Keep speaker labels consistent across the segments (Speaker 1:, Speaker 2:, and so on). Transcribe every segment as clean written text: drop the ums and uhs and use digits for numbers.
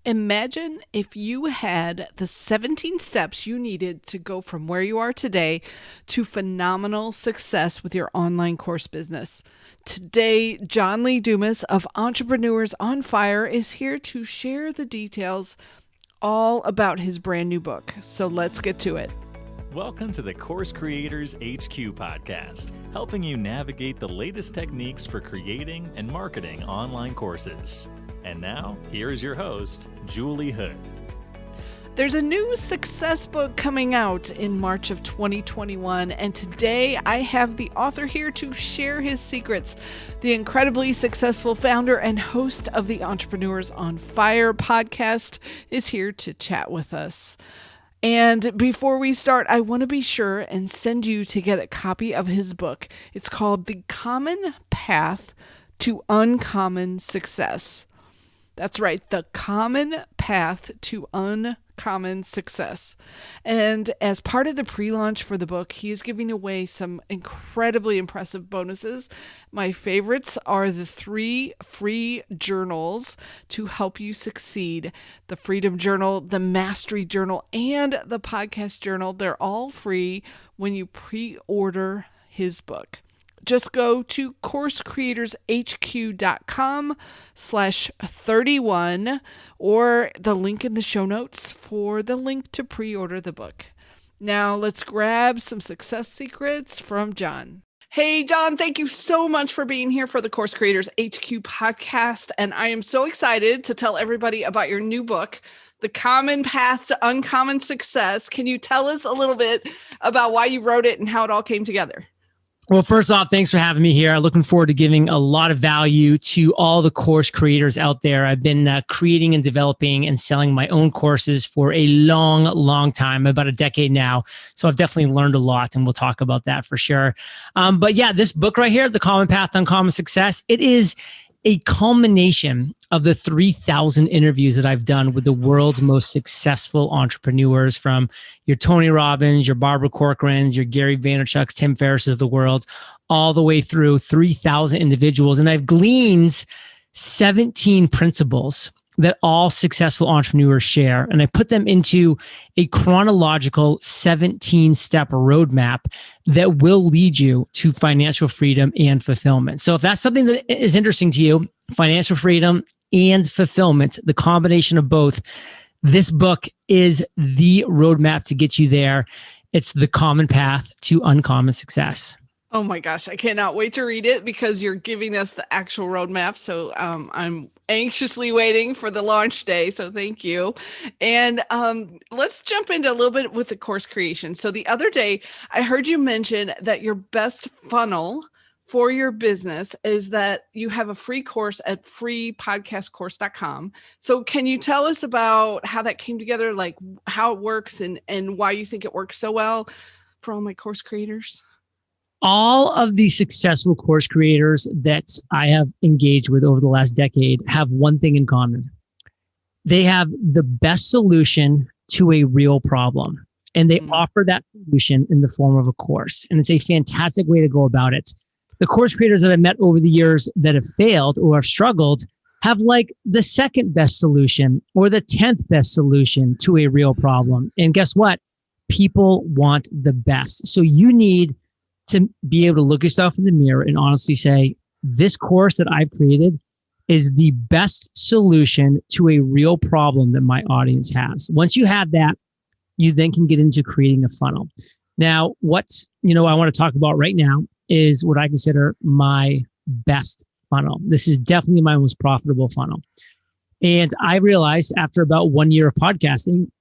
Speaker 1: Imagine if you had the 17 steps you needed to go from where you are today to phenomenal success with your online course business. Today, John Lee Dumas of Entrepreneurs on Fire is here to share the details all about his brand new book. So let's get to it.
Speaker 2: Welcome to the Course Creators HQ podcast, helping you navigate the latest techniques for creating and marketing online courses. And now, here is your host, Julie Hood.
Speaker 1: There's a new success book coming out in March of 2021, and today I have the author here to share his secrets. The incredibly successful founder and host of the Entrepreneurs on Fire podcast is here to chat with us. And before we start, I want to be sure and send you to get a copy of his book. It's called The Common Path to Uncommon Success. That's right, The Common Path to Uncommon Success. And as part of the pre-launch for the book, he is giving away some incredibly impressive bonuses. My favorites are the 3 free journals to help you succeed. The Freedom Journal, the Mastery Journal, and the Podcast Journal. They're all free when you pre-order his book. Just go to coursecreatorshq.com/31 or the link in the show notes for the link to pre-order the book. Now let's grab some success secrets from John. Hey, John, thank you so much for being here for the Course Creators HQ podcast. And I am so excited to tell everybody about your new book, The Common Path to Uncommon Success. Can you tell us a little bit about why you wrote it and how it all came together?
Speaker 3: Well, first off, thanks for having me here. I'm looking forward to giving a lot of value to all the course creators out there. I've been creating and developing and selling my own courses for a long time, about a decade now. So I've definitely learned a lot, and we'll talk about that for sure. But yeah, this book right here, The Common Path to Uncommon Success, it is a culmination of the 3,000 interviews that I've done with the world's most successful entrepreneurs, from your Tony Robbins, your Barbara Corcorans, your Gary Vaynerchuk's, Tim Ferriss's of the world, all the way through 3,000 individuals. And I've gleaned 17 principles that all successful entrepreneurs share. And I put them into a chronological 17-step roadmap that will lead you to financial freedom and fulfillment. So if that's something that is interesting to you, financial freedom and fulfillment, the combination of both, this book is the roadmap to get you there. It's the common path to uncommon success.
Speaker 1: Oh my gosh, I cannot wait to read it because you're giving us the actual roadmap. So I'm anxiously waiting for the launch day. So thank you. And let's jump into a little bit with the course creation. So the other day, I heard you mention that your best funnel for your business is that you have a free course at freepodcastcourse.com. So can you tell us about how that came together, like how it works and why you think it works so well for all my course creators?
Speaker 3: All of the successful course creators that I have engaged with over the last decade have one thing in common. They have the best solution to a real problem, and they offer that solution in the form of a course. And it's a fantastic way to go about it. The course creators that I've met over the years that have failed or have struggled have like the second best solution or the 10th best solution to a real problem. And guess what? People want the best. So you need to be able to look yourself in the mirror and honestly say, this course that I've created is the best solution to a real problem that my audience has. Once you have that, you then can get into creating a funnel. Now, what's, I want to talk about right now is what I consider my best funnel. This is definitely my most profitable funnel. And I realized after about 1 year of podcasting,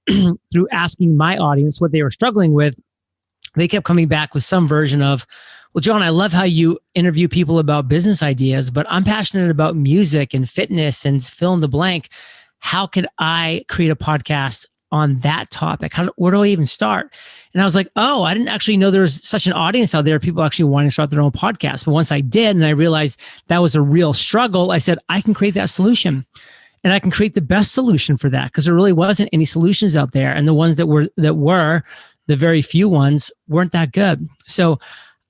Speaker 3: through asking my audience what they were struggling with, they kept coming back with some version of, well, John, I love how you interview people about business ideas, but I'm passionate about music and fitness and fill in the blank. How could I create a podcast on that topic? Where do I even start? And I was like, oh, I didn't actually know there was such an audience out there, people actually wanting to start their own podcast. But once I did, and I realized that was a real struggle, I said, I can create that solution. And I can create the best solution for that, because there really wasn't any solutions out there. And the ones that were the very few ones weren't that good. So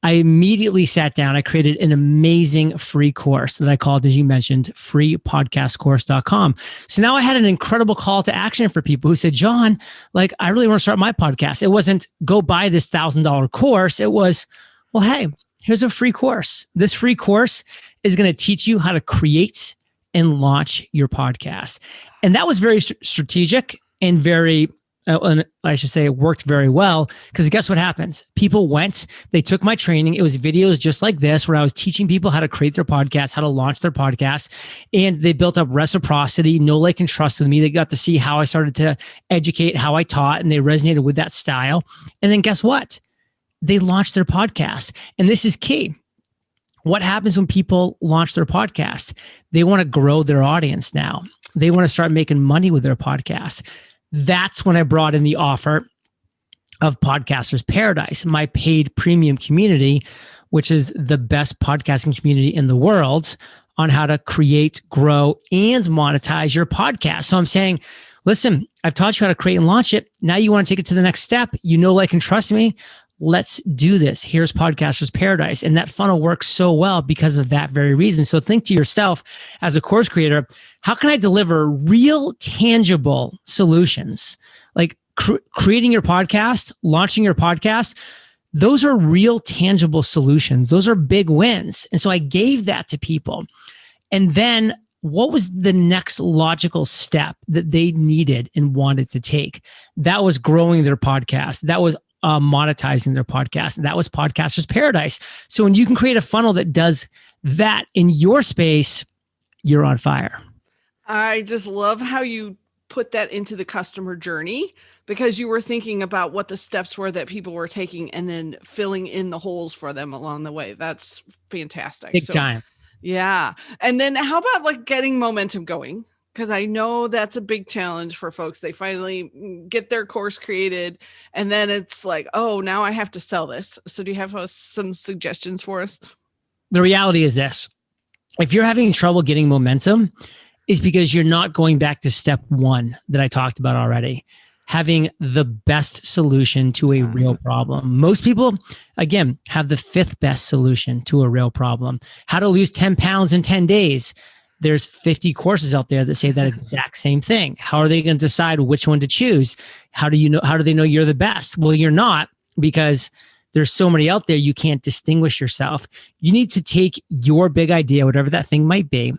Speaker 3: I immediately sat down. I created an amazing free course that I called, as you mentioned, freepodcastcourse.com. So now I had an incredible call to action for people who said, John, like, I really want to start my podcast. It wasn't go buy this $1,000 course. It was, well, hey, here's a free course. This free course is going to teach you how to create and launch your podcast. And that was very strategic and very, and I should say it worked very well, because guess what happens? People went, they took my training. It was videos just like this, where I was teaching people how to create their podcast, how to launch their podcast. And they built up reciprocity, know, like, and trust with me. They got to see how I started to educate, how I taught, and they resonated with that style. And then guess what? They launched their podcast. And this is key. What happens when people launch their podcast? They want to grow their audience now. They want to start making money with their podcast. That's when I brought in the offer of Podcasters Paradise, my paid premium community, which is the best podcasting community in the world on how to create, grow, and monetize your podcast. So I'm saying, listen, I've taught you how to create and launch it. Now you want to take it to the next step. You know, like, and trust me. Let's do this. Here's Podcasters Paradise. And that funnel works so well because of that very reason. So think to yourself, as a course creator, how can I deliver real, tangible solutions? Like creating your podcast, launching your podcast, those are real, tangible solutions. Those are big wins. And so I gave that to people. And then what was the next logical step that they needed and wanted to take? That was growing their podcast. That was monetizing their podcast. That was Podcasters Paradise. So when you can create a funnel that does that in your space, you're on fire.
Speaker 1: I just love how you put that into the customer journey, because you were thinking about what the steps were that people were taking and then filling in the holes for them along the way. That's fantastic.
Speaker 3: Big time.
Speaker 1: Yeah. And then how about like getting momentum going? Because I know that's a big challenge for folks. They finally get their course created and then it's like, oh, now I have to sell this. So do you have some suggestions for us?
Speaker 3: The reality is this. If you're having trouble getting momentum, it's because you're not going back to step one that I talked about already. Having the best solution to a real problem. Most people, again, have the fifth best solution to a real problem. How to lose 10 pounds in 10 days. There's 50 courses out there that say that exact same thing. How are they going to decide which one to choose? How do they know you're the best? Well, you're not, because there's so many out there, you can't distinguish yourself. You need to take your big idea, whatever that thing might be,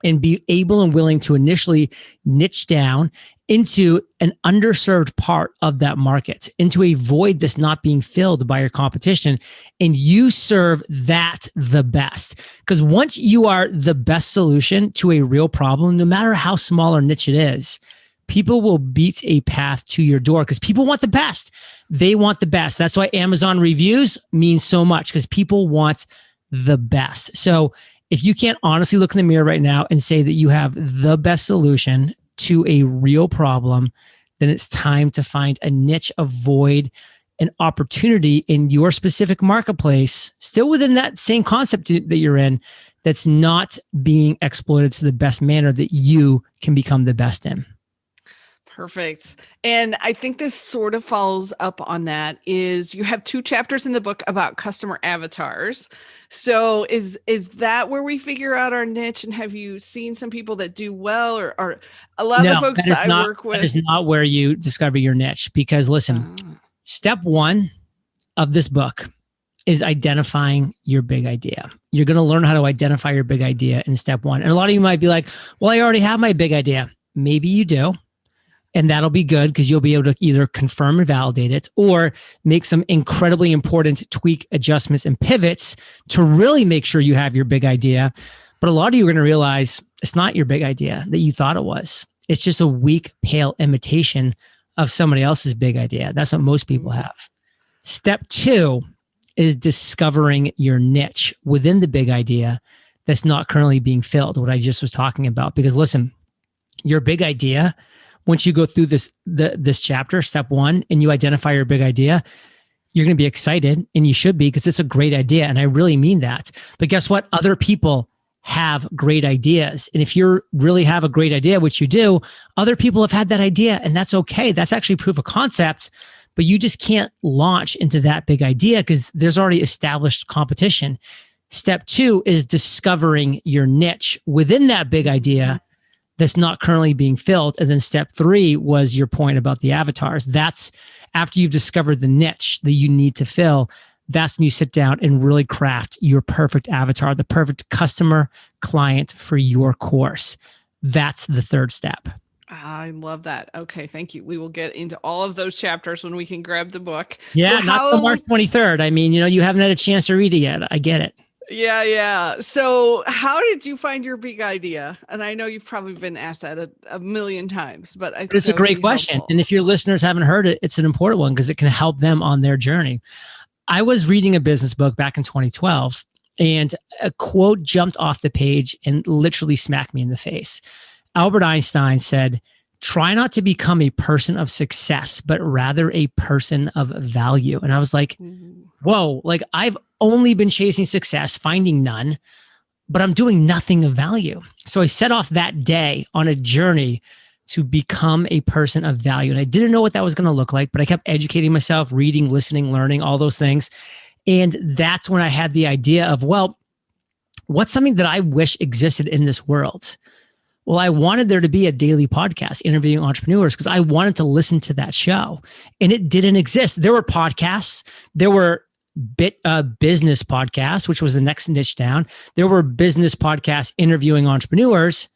Speaker 3: and be able and willing to initially niche down into an underserved part of that market, into a void that's not being filled by your competition. And you serve that the best. Because once you are the best solution to a real problem, no matter how small or niche it is, people will beat a path to your door because people want the best. They want the best. That's why Amazon reviews mean so much, because people want the best. So if you can't honestly look in the mirror right now and say that you have the best solution to a real problem, then it's time to find a niche, a void, an opportunity in your specific marketplace, still within that same concept that you're in, that's not being exploited to the best manner that you can become the best in.
Speaker 1: Perfect. And I think this sort of follows up on that. Is you have 2 chapters in the book about customer avatars. So is that where we figure out our niche? And have you seen some people that do well, or a lot of the folks that I work with?
Speaker 3: That is not where you discover your niche, because listen, step 1 of this book is identifying your big idea. You're going to learn how to identify your big idea in step 1. And a lot of you might be like, well, I already have my big idea. Maybe you do. And that'll be good, because you'll be able to either confirm and validate it, or make some incredibly important tweak, adjustments, and pivots to really make sure you have your big idea. But a lot of you are going to realize it's not your big idea that you thought it was. It's just a weak, pale imitation of somebody else's big idea. That's what most people have. Step 2 is discovering your niche within the big idea that's not currently being filled, what I just was talking about. Because listen, your big idea, once you go through this chapter, step 1, and you identify your big idea, you're going to be excited, and you should be, because it's a great idea. And I really mean that. But guess what? Other people have great ideas. And if you really have a great idea, which you do, other people have had that idea, and that's okay. That's actually proof of concept, but you just can't launch into that big idea because there's already established competition. Step 2 is discovering your niche within that big idea that's not currently being filled. And then step 3 was your point about the avatars. That's after you've discovered the niche that you need to fill. That's when you sit down and really craft your perfect avatar, the perfect customer client for your course. That's the 3rd step.
Speaker 1: I love that. Okay, thank you. We will get into all of those chapters when we can grab the book.
Speaker 3: Yeah,
Speaker 1: So
Speaker 3: not till March 23rd. I mean, you haven't had a chance to read it yet. I get it.
Speaker 1: Yeah. So how did you find your big idea? And I know you've probably been asked that a million times, but I think
Speaker 3: it's a great question.
Speaker 1: Helpful.
Speaker 3: And if your listeners haven't heard it, it's an important one because it can help them on their journey. I was reading a business book back in 2012, and a quote jumped off the page and literally smacked me in the face. Albert Einstein said, "Try not to become a person of success, but rather a person of value." And I was like, whoa, like I've only been chasing success, finding none, but I'm doing nothing of value. So I set off that day on a journey to become a person of value. And I didn't know what that was going to look like, but I kept educating myself, reading, listening, learning, all those things. And that's when I had the idea of, well, what's something that I wish existed in this world? Well, I wanted there to be a daily podcast interviewing entrepreneurs because I wanted to listen to that show, and it didn't exist. There were podcasts, there were business podcasts, which was the next niche down. There were business podcasts interviewing entrepreneurs,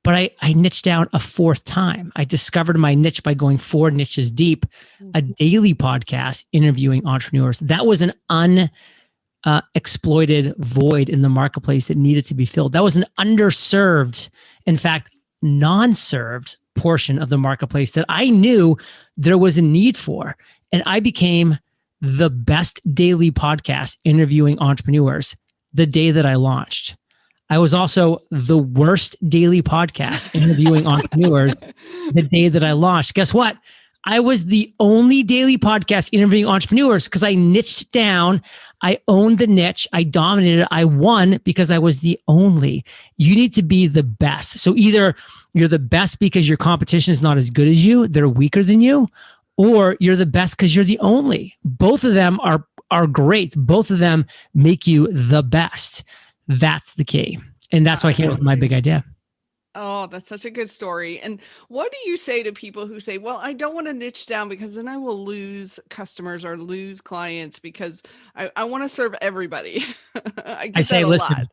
Speaker 3: but I niched down a 4th time. I discovered my niche by going 4 niches deep, a daily podcast interviewing entrepreneurs. That was an exploited void in the marketplace that needed to be filled. That was an underserved, in fact, non-served portion of the marketplace that I knew there was a need for. And I became the best daily podcast interviewing entrepreneurs the day that I launched. I was also the worst daily podcast interviewing entrepreneurs the day that I launched. Guess what? I was the only daily podcast interviewing entrepreneurs because I niched down. I owned the niche. I dominated. I won because I was the only. You need to be the best. So either you're the best because your competition is not as good as you, they're weaker than you, or you're the best because you're the only. Both of them are great. Both of them make you the best. That's the key. And that's why I came up with my big idea.
Speaker 1: Oh, that's such a good story. And what do you say to people who say, well, I don't want to niche down because then I will lose customers or lose clients because I want to serve everybody. I say, listen,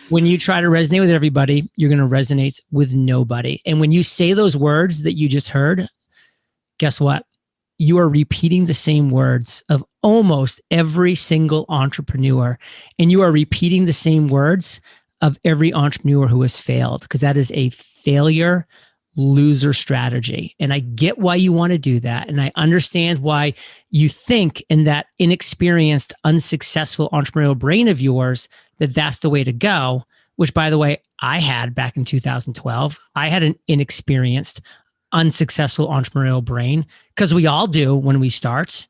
Speaker 3: when you try to resonate with everybody, you're going to resonate with nobody. And when you say those words that you just heard, guess what? You are repeating the same words of almost every single entrepreneur. And you are repeating the same words of every entrepreneur who has failed, because that is a failure loser strategy. And I get why you want to do that. And I understand why you think in that inexperienced, unsuccessful entrepreneurial brain of yours that that's the way to go, which, by the way, I had back in 2012. I had an inexperienced, unsuccessful entrepreneurial brain, because we all do when we start.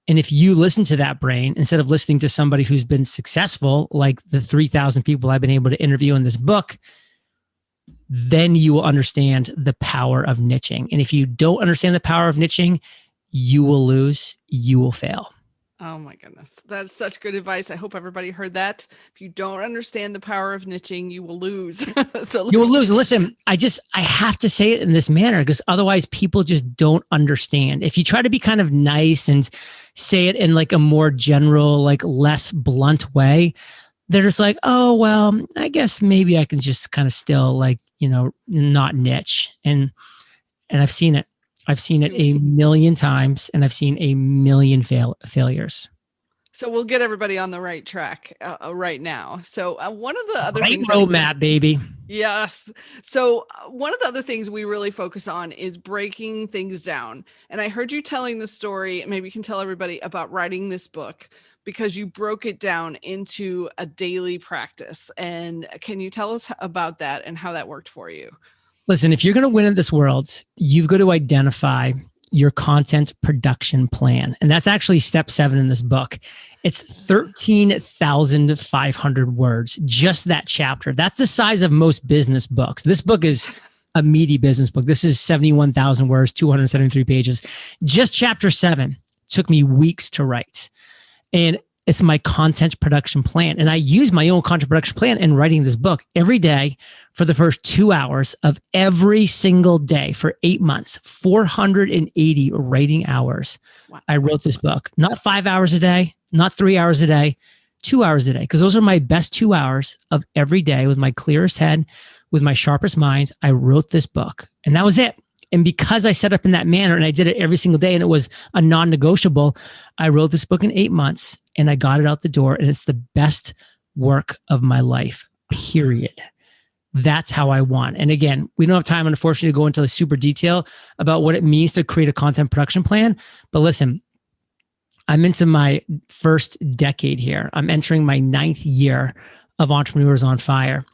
Speaker 3: And if you listen to that brain, instead of listening to somebody who's been successful, like the 3,000 people I've been able to interview in this book, then you will understand the power of niching. And if you don't understand the power of niching, you will lose, you will fail.
Speaker 1: Oh my goodness. That's such good advice. I hope everybody heard that. If you don't understand the power of niching, you will lose.
Speaker 3: You will lose. And listen, I have to say it in this manner because otherwise people just don't understand. If you try to be kind of nice and say it in like a more general, like less blunt way, they're just like, oh, well, I guess maybe I can just kind of still like, not niche. And I've seen it. I've seen it a million times, and I've seen a million failures.
Speaker 1: So we'll get everybody on the right track right now. So one of the other things,
Speaker 3: roadmap, baby.
Speaker 1: Yes. So one of the other things we really focus on is breaking things down. And I heard you telling the story. Maybe you can tell everybody about writing this book because you broke it down into a daily practice. And can you tell us about that and how that worked for you?
Speaker 3: Listen, if you're going to win in this world, you've got to identify your content production plan. And that's actually step 7 in this book. It's 13,500 words, just that chapter. That's the size of most business books. This book is a meaty business book. This is 71,000 words, 273 pages. Just chapter 7 took me weeks to write. And it's my content production plan. And I use my own content production plan in writing this book every day for the first 2 hours of every single day for 8 months, 480 writing hours. Wow. I wrote this book, not 5 hours a day, not 3 hours a day, 2 hours a day, because those are my best 2 hours of every day with my clearest head, with my sharpest mind. I wrote this book and that was it. And because I set up in that manner and I did it every single day and it was a non-negotiable, I wrote this book in 8 months and I got it out the door and it's the best work of my life, period. That's how I want. And again, we don't have time, unfortunately, to go into the super detail about what it means to create a content production plan. But listen, I'm into my first decade here. I'm entering my 9th year of Entrepreneurs on Fire.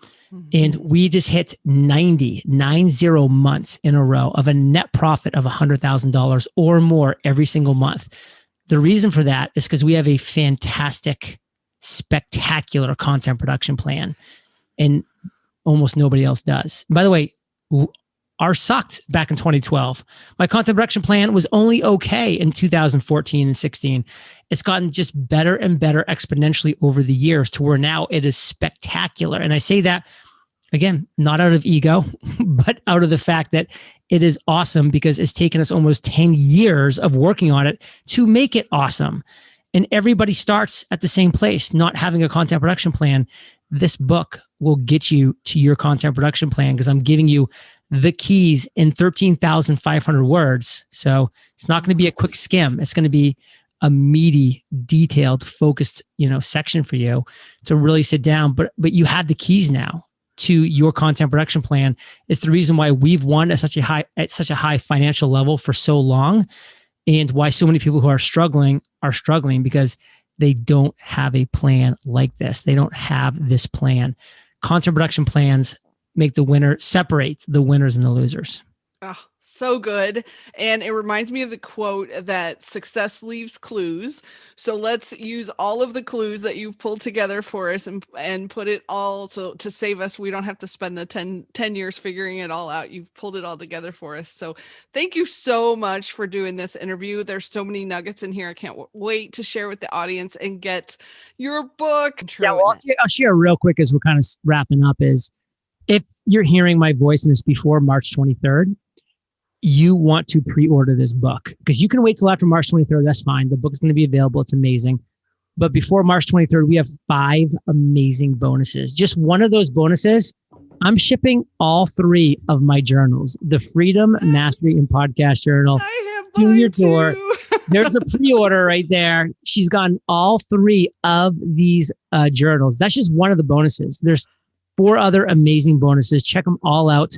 Speaker 3: And we just hit 90 months in a row of a net profit of $100,000 or more every single month. The reason for that is because we have a fantastic, spectacular content production plan, and almost nobody else does. By the way, ours sucked back in 2012. My content production plan was only okay in 2014 and 16. It's gotten just better and better exponentially over the years to where now it is spectacular. And I say that, again, not out of ego, but out of the fact that it is awesome because it's taken us almost 10 years of working on it to make it awesome. And everybody starts at the same place, not having a content production plan. This book will get you to your content production plan because I'm giving you the keys in 13,500 words. So it's not going to be a quick skim. It's going to be a meaty, detailed, focused, section for you to really sit down. But you have the keys now to your content production plan. It's the reason why we've won at such a high financial level for so long, and why so many people who are struggling because they don't have a plan like this. They don't have this plan. Content production plans separate the winners and the losers.
Speaker 1: Oh, so good. And it reminds me of the quote that success leaves clues. So let's use all of the clues that you've pulled together for us and put it all so to save us. We don't have to spend the 10 years figuring it all out. You've pulled it all together for us. So thank you so much for doing this interview. There's so many nuggets in here. I can't wait to share with the audience and get your book.
Speaker 3: Yeah, well, I'll share real quick as we're kind of wrapping up is, if you're hearing my voice in this before March 23rd, you want to pre-order this book because you can wait till after March 23rd. That's fine. The book is going to be available. It's amazing. But before March 23rd, we have 5 amazing bonuses. Just one of those bonuses, I'm shipping all 3 of my journals, the Freedom, Mastery, and Podcast Journal, to your door. There's a pre-order right there. She's gotten all 3 of these journals. That's just one of the bonuses. There's 4 other amazing bonuses. Check them all out.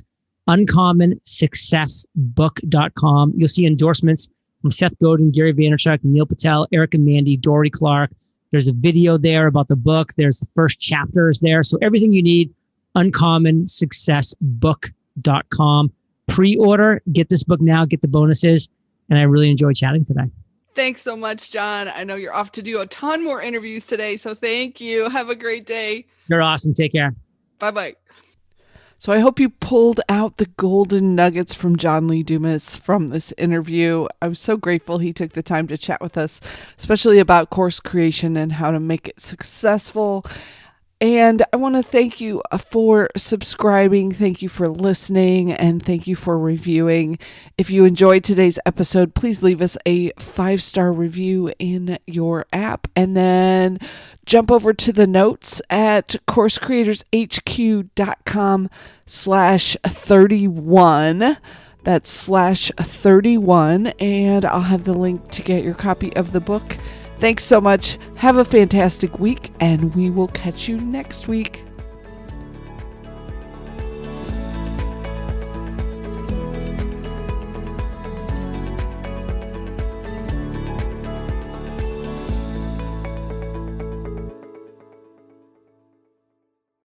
Speaker 3: uncommonsuccessbook.com. You'll see endorsements from Seth Godin, Gary Vaynerchuk, Neil Patel, Eric and Mandy, Dory Clark. There's a video there about the book. There's the first chapters there. So everything you need, uncommonsuccessbook.com. Pre-order, get this book now, get the bonuses. And I really enjoyed chatting today.
Speaker 1: Thanks so much, John. I know you're off to do a ton more interviews today. So thank you. Have a great day.
Speaker 3: You're awesome. Take care.
Speaker 1: Bye-bye. So I hope you pulled out the golden nuggets from John Lee Dumas from this interview. I was so grateful he took the time to chat with us, especially about course creation and how to make it successful. And I want to thank you for subscribing. Thank you for listening, and thank you for reviewing. If you enjoyed today's episode, please leave us a 5-star review in your app, and then jump over to the notes at coursecreatorshq.com/31. That's /31, and I'll have the link to get your copy of the book. Thanks so much. Have a fantastic week, and we will catch you next week.